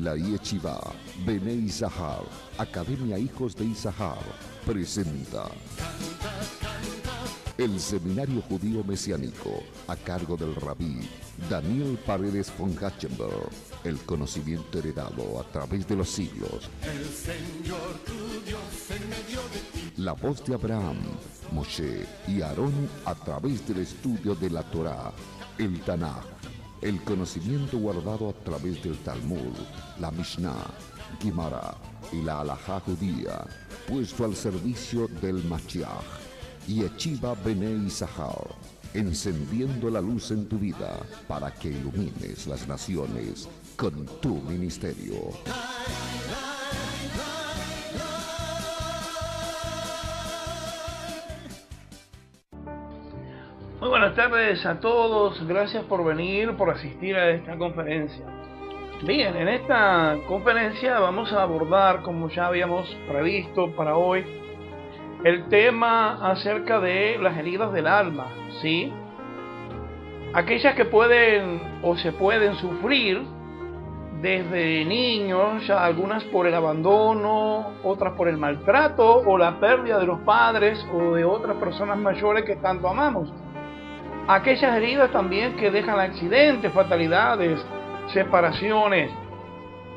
La Yeshiva Bnei Zahar, Academia Hijos de Isahar, presenta el Seminario Judío Mesiánico, a cargo del Rabí Daniel Paredes von Hatchenberg. El conocimiento heredado a través de los siglos. El Señor tu Dios en medio de ti. La voz de Abraham, Moshe y Aarón a través del estudio de la Torá, el Tanaj. El conocimiento guardado a través del Talmud, la Mishnah, Gemara y la Halajá judía, puesto al servicio del Mashiach. Yeshiva Bnei Zahar, encendiendo la luz en tu vida para que ilumines las naciones con tu ministerio. Muy buenas tardes a todos, gracias por venir, por asistir a esta conferencia. Bien, en esta conferencia vamos a abordar, como ya habíamos previsto para hoy, el tema acerca de las heridas del alma, ¿sí? Aquellas que pueden o se pueden sufrir desde niños, ya algunas por el abandono, otras por el maltrato o la pérdida de los padres o de otras personas mayores que tanto amamos. Aquellas heridas también que dejan accidentes, fatalidades, separaciones,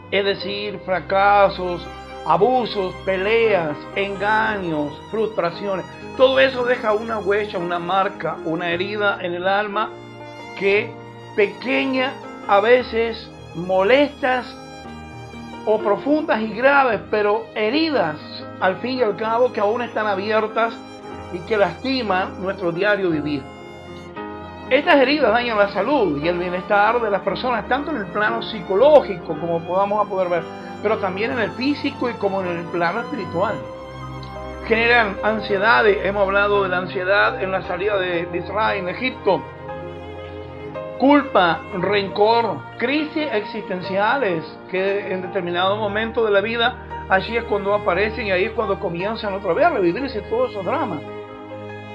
es decir, fracasos, abusos, peleas, engaños, frustraciones. Todo eso deja una huella, una marca, una herida en el alma que pequeña, a veces molestas o profundas y graves, pero heridas al fin y al cabo que aún están abiertas y que lastiman nuestro diario vivir. Estas heridas dañan la salud y el bienestar de las personas, tanto en el plano psicológico, como podamos poder ver, pero también en el físico y como en el plano espiritual. Generan ansiedades, hemos hablado de la ansiedad en la salida de Israel en Egipto. Culpa, rencor, crisis existenciales que en determinado momento de la vida, allí es cuando aparecen y ahí es cuando comienzan otra vez a revivirse todos esos dramas.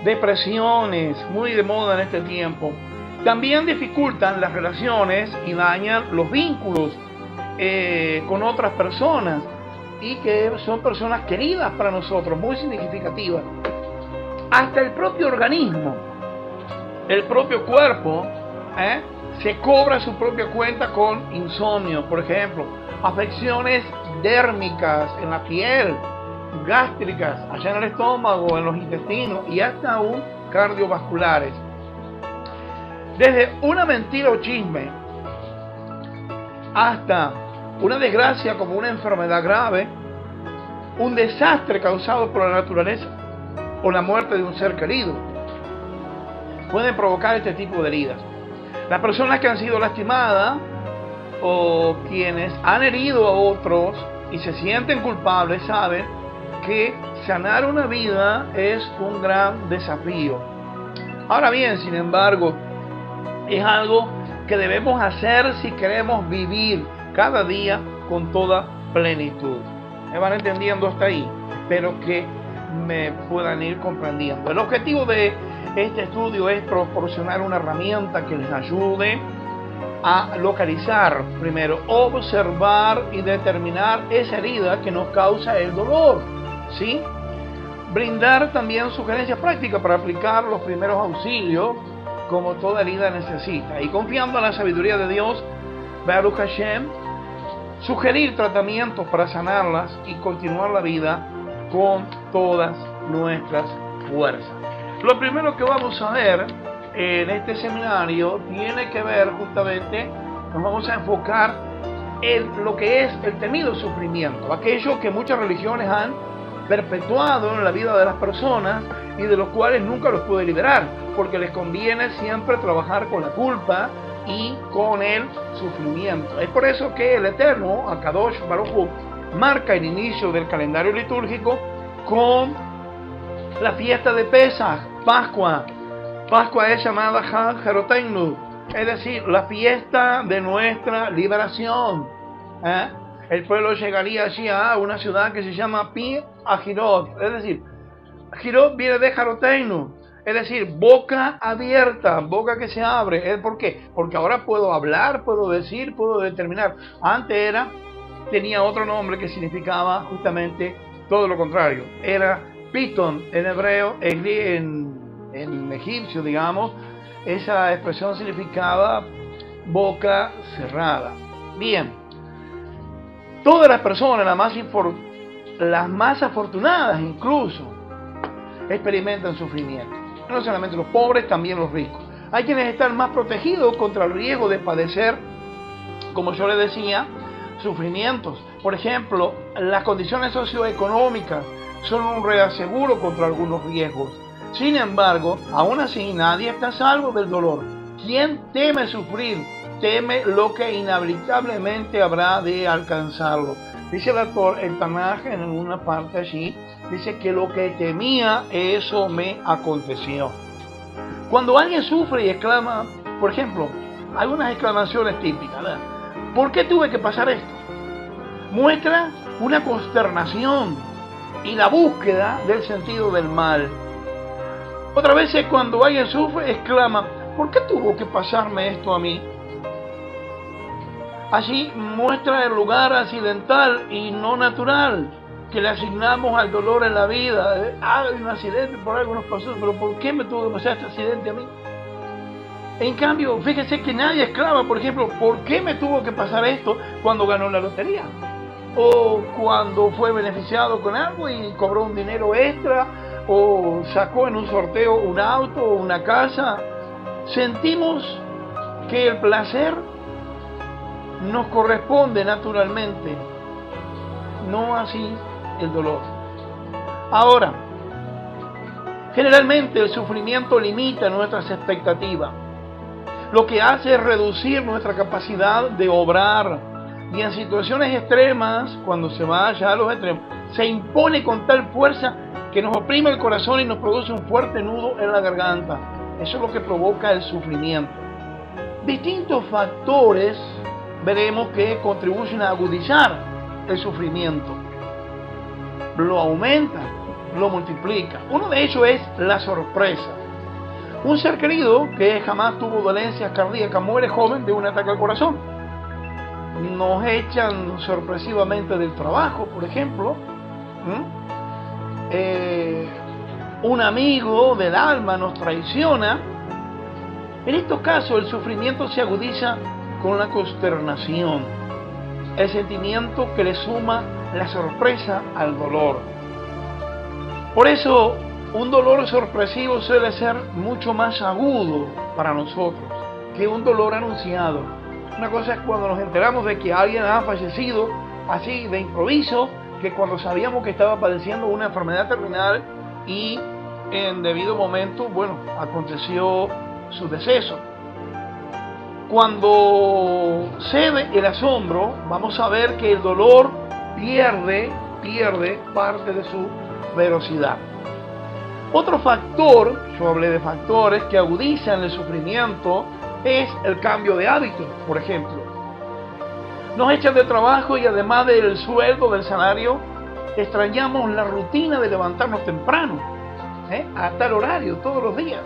Depresiones, muy de moda en este tiempo. También dificultan las relaciones y dañan los vínculos con otras personas y que son personas queridas para nosotros, muy significativas. Hasta el propio organismo, el propio cuerpo, se cobra su propia cuenta con insomnio, por ejemplo, afecciones dérmicas en la piel, gástricas, allá en el estómago, en los intestinos y hasta aún cardiovasculares. Desde una mentira o chisme hasta una desgracia como una enfermedad grave, un desastre causado por la naturaleza o la muerte de un ser querido, pueden provocar este tipo de heridas. Las personas que han sido lastimadas o quienes han herido a otros y se sienten culpables saben que sanar una vida es un gran desafío. Ahora bien, sin embargo, es algo que debemos hacer si queremos vivir cada día con toda plenitud. ¿Me van entendiendo hasta ahí? Espero que me puedan ir comprendiendo. El objetivo de este estudio es proporcionar una herramienta que les ayude a localizar, primero, observar y determinar esa herida que nos causa el dolor, ¿sí? Brindar también sugerencias prácticas para aplicar los primeros auxilios como toda herida necesita. Y confiando en la sabiduría de Dios, Baruch Hashem, sugerir tratamientos para sanarlas y continuar la vida con todas nuestras fuerzas. Lo primero que vamos a ver en este seminario tiene que ver justamente, nos vamos a enfocar en lo que es el temido sufrimiento, aquello que muchas religiones han perpetuado en la vida de las personas y de los cuales nunca los puede liberar, porque les conviene siempre trabajar con la culpa y con el sufrimiento. Es por eso que el Eterno, Akadosh Baruj Hu, marca el inicio del calendario litúrgico con la fiesta de Pesaj, Pascua. Pascua es llamada Hag Haroteinu, es decir, la fiesta de nuestra liberación. El pueblo llegaría allí a una ciudad que se llama Pi Ajirot, es decir, Jirot viene de Haroteinu, es decir, boca abierta, boca que se abre. ¿Por qué? Porque ahora puedo hablar, puedo decir, puedo determinar. Antes era tenía otro nombre que significaba justamente todo lo contrario. Era Piton en hebreo, en egipcio, digamos, esa expresión significaba boca cerrada. Bien, todas las personas, las más afortunadas incluso, experimentan sufrimiento. No solamente los pobres, también los ricos. Hay quienes están más protegidos contra el riesgo de padecer, como yo les decía, sufrimientos. Por ejemplo, las condiciones socioeconómicas son un reaseguro contra algunos riesgos. Sin embargo, aún así, nadie está a salvo del dolor. Quien teme sufrir, teme lo que inevitablemente habrá de alcanzarlo. Dice el autor, el Tanaj, en alguna parte allí, dice que lo que temía, eso me aconteció. Cuando alguien sufre y exclama, por ejemplo, hay unas exclamaciones típicas, ¿verdad? ¿Por qué tuve que pasar esto? Muestra una consternación y la búsqueda del sentido del mal. Otra vez cuando alguien sufre, exclama, ¿por qué tuvo que pasarme esto a mí? Allí muestra el lugar accidental y no natural que le asignamos al dolor en la vida. Hay un accidente, por algo nos pasó, pero ¿por qué me tuvo que pasar este accidente a mí? En cambio, fíjese que nadie exclama, por ejemplo, ¿por qué me tuvo que pasar esto cuando ganó la lotería? O cuando fue beneficiado con algo y cobró un dinero extra, o sacó en un sorteo un auto o una casa. Sentimos que el placer nos corresponde naturalmente, no así el dolor. Ahora, generalmente el sufrimiento limita nuestras expectativas, lo que hace es reducir nuestra capacidad de obrar, y en situaciones extremas, cuando se va allá a los extremos, se impone con tal fuerza que nos oprime el corazón y nos produce un fuerte nudo en la garganta. Eso es lo que provoca el sufrimiento. Distintos factores veremos que contribuyen a agudizar el sufrimiento. Lo aumenta, lo multiplica. Uno de ellos es la sorpresa. Un ser querido que jamás tuvo dolencias cardíacas muere joven de un ataque al corazón. Nos echan sorpresivamente del trabajo, por ejemplo. Un amigo del alma nos traiciona. En estos casos el sufrimiento se agudiza con la consternación, el sentimiento que le suma la sorpresa al dolor. Por eso, un dolor sorpresivo suele ser mucho más agudo para nosotros que un dolor anunciado. Una cosa es cuando nos enteramos de que alguien ha fallecido así de improviso, que cuando sabíamos que estaba padeciendo una enfermedad terminal y en debido momento, bueno, aconteció su deceso. Cuando cede el asombro, vamos a ver que el dolor pierde parte de su velocidad. Otro factor, yo hablé de factores que agudizan el sufrimiento, es el cambio de hábitos, por ejemplo. Nos echan de trabajo y además del sueldo, del salario, extrañamos la rutina de levantarnos temprano, a tal horario, todos los días.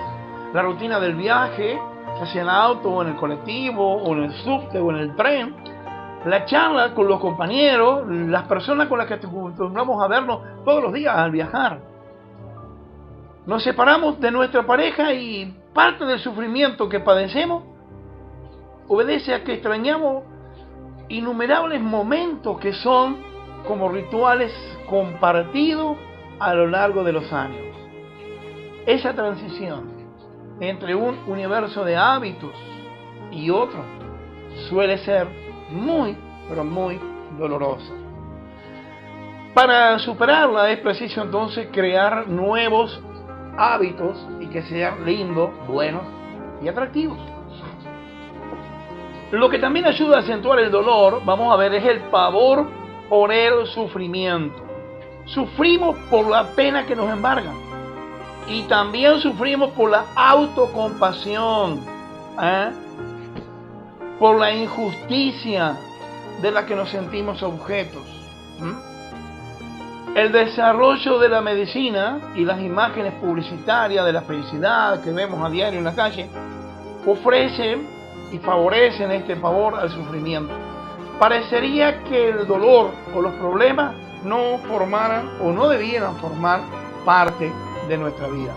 La rutina del viaje, hacia el auto o en el colectivo o en el subte o en el tren, la charla con los compañeros, las personas con las que acostumbramos a vernos todos los días al viajar. Nos separamos de nuestra pareja y parte del sufrimiento que padecemos obedece a que extrañamos innumerables momentos que son como rituales compartidos a lo largo de los años. Esa transición entre un universo de hábitos y otro suele ser muy, pero muy dolorosa. Para superarla es preciso entonces crear nuevos hábitos y que sean lindos, buenos y atractivos. Lo que también ayuda a acentuar el dolor, vamos a ver, es el pavor por el sufrimiento. Sufrimos por la pena que nos embarga. Y también sufrimos por la autocompasión, por la injusticia de la que nos sentimos objetos. El desarrollo de la medicina y las imágenes publicitarias de la felicidad que vemos a diario en la calle ofrecen y favorecen este pavor al sufrimiento. parecería que el dolor o los problemas no formaran o no debieran formar parte de nuestra vida.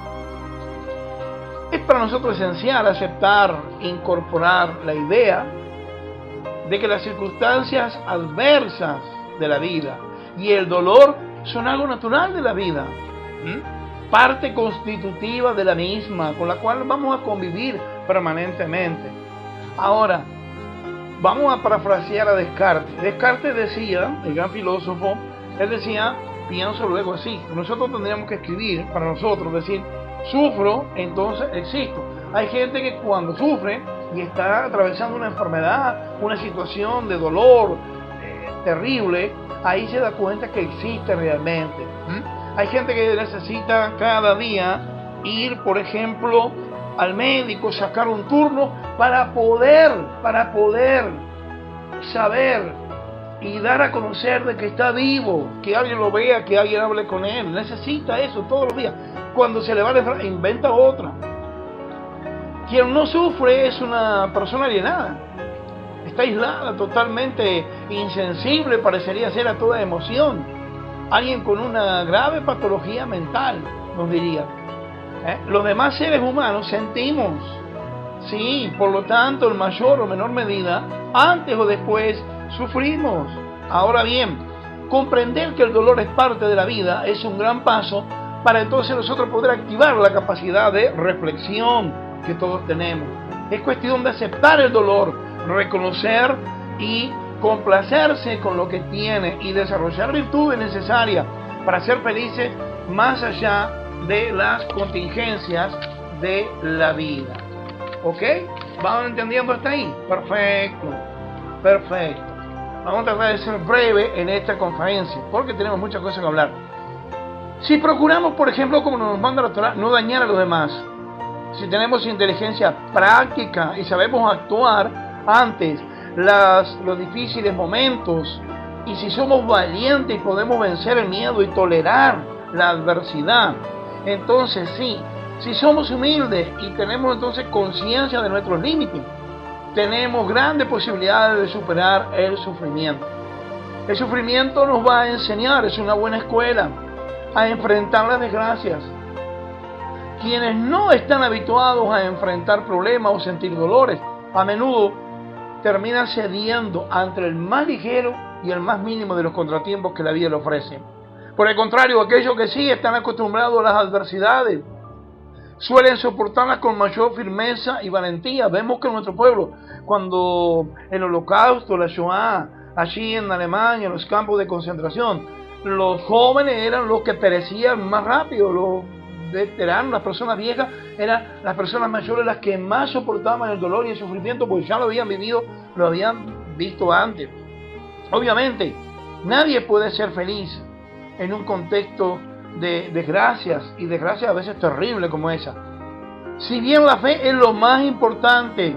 Es para nosotros esencial aceptar, incorporar la idea de que las circunstancias adversas de la vida y el dolor son algo natural de la vida, parte constitutiva de la misma, con la cual vamos a convivir permanentemente. Ahora, vamos a parafrasear a Descartes. Descartes decía, el gran filósofo, él decía, pienso luego existo. Nosotros tendríamos que escribir para nosotros, decir, sufro, entonces existo. Hay gente que cuando sufre y está atravesando una enfermedad, una situación de dolor terrible, ahí se da cuenta que existe realmente. Hay gente que necesita cada día ir, por ejemplo, al médico, sacar un turno para poder saber y dar a conocer de que está vivo, que alguien lo vea, que alguien hable con él. Necesita eso todos los días. Cuando se le va a enfermar, inventa otra. Quien no sufre es una persona alienada. Está aislada, totalmente insensible, parecería ser a toda emoción. Alguien con una grave patología mental, nos diría. Los demás seres humanos sentimos, sí, por lo tanto, en mayor o menor medida, antes o después, sufrimos. Ahora bien, comprender que el dolor es parte de la vida es un gran paso para entonces nosotros poder activar la capacidad de reflexión que todos tenemos. Es cuestión de aceptar el dolor, reconocer y complacerse con lo que tiene y desarrollar virtudes necesarias para ser felices más allá de las contingencias de la vida. ¿Ok? ¿Vamos entendiendo hasta ahí? Perfecto. Perfecto. Vamos a tratar de ser breve en esta conferencia porque tenemos muchas cosas que hablar. Si procuramos, por ejemplo, como nos manda la Torá, no dañar a los demás, si tenemos inteligencia práctica y sabemos actuar antes los difíciles momentos, y si somos valientes y podemos vencer el miedo y tolerar la adversidad, entonces sí, si somos humildes y tenemos entonces conciencia de nuestros límites, tenemos grandes posibilidades de superar el sufrimiento. El sufrimiento nos va a enseñar, es una buena escuela, a enfrentar las desgracias. Quienes no están habituados a enfrentar problemas o sentir dolores, a menudo terminan cediendo ante el más ligero y el más mínimo de los contratiempos que la vida le ofrece. Por el contrario, aquellos que sí están acostumbrados a las adversidades suelen soportarlas con mayor firmeza y valentía. Vemos que nuestro pueblo, cuando el Holocausto, la Shoah, allí en Alemania, en los campos de concentración, los jóvenes eran los que perecían más rápido, los veteranos, las personas viejas, eran las personas mayores las que más soportaban el dolor y el sufrimiento, porque ya lo habían vivido, lo habían visto antes. Obviamente, nadie puede ser feliz en un contexto de desgracias, y desgracias a veces terribles como esa. Si bien la fe es lo más importante,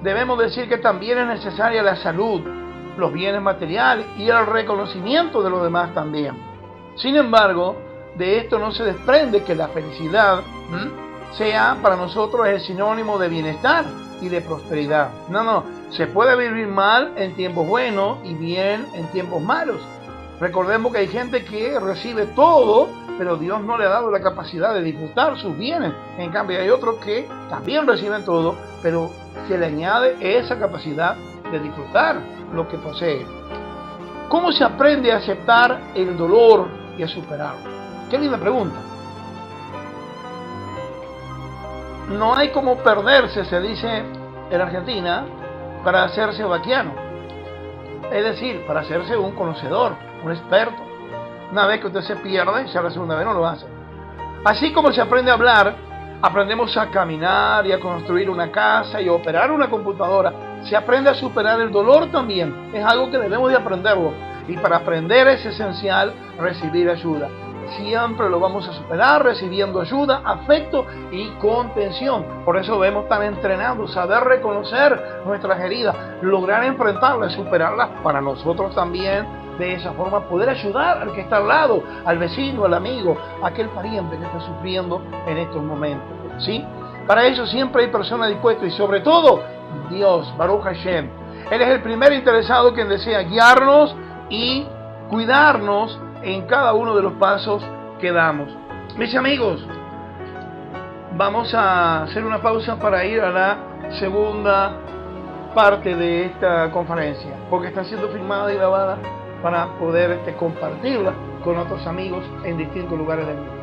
debemos decir que también es necesaria la salud, los bienes materiales y el reconocimiento de los demás también. Sin embargo, de esto no se desprende que la felicidad sea para nosotros el sinónimo de bienestar y de prosperidad. No, se puede vivir mal en tiempos buenos y bien en tiempos malos. Recordemos que hay gente que recibe todo, pero Dios no le ha dado la capacidad de disfrutar sus bienes. En cambio hay otros que también reciben todo, pero se le añade esa capacidad de disfrutar lo que posee. ¿Cómo se aprende a aceptar el dolor y a superarlo? Qué linda pregunta. No hay como perderse, se dice en Argentina, para hacerse vaquiano. Es decir, para hacerse un conocedor, un experto. Una vez que usted se pierde, ya la segunda vez no lo hace. Así como se aprende a hablar, aprendemos a caminar y a construir una casa y a operar una computadora. Se aprende a superar el dolor también. Es algo que debemos de aprenderlo. Y para aprender es esencial recibir ayuda. Siempre lo vamos a superar recibiendo ayuda, afecto y contención. Por eso vemos tan entrenados, saber reconocer nuestras heridas, lograr enfrentarlas, superarlas para nosotros también. De esa forma poder ayudar al que está al lado, al vecino, al amigo, a aquel pariente que está sufriendo en estos momentos. ¿Sí? Para eso siempre hay personas dispuestas y sobre todo Dios, Baruch Hashem. Él es el primer interesado quien desea guiarnos y cuidarnos en cada uno de los pasos que damos. Mis amigos, vamos a hacer una pausa para ir a la segunda parte de esta conferencia, porque está siendo filmada y grabada para poder compartirla con otros amigos en distintos lugares del mundo.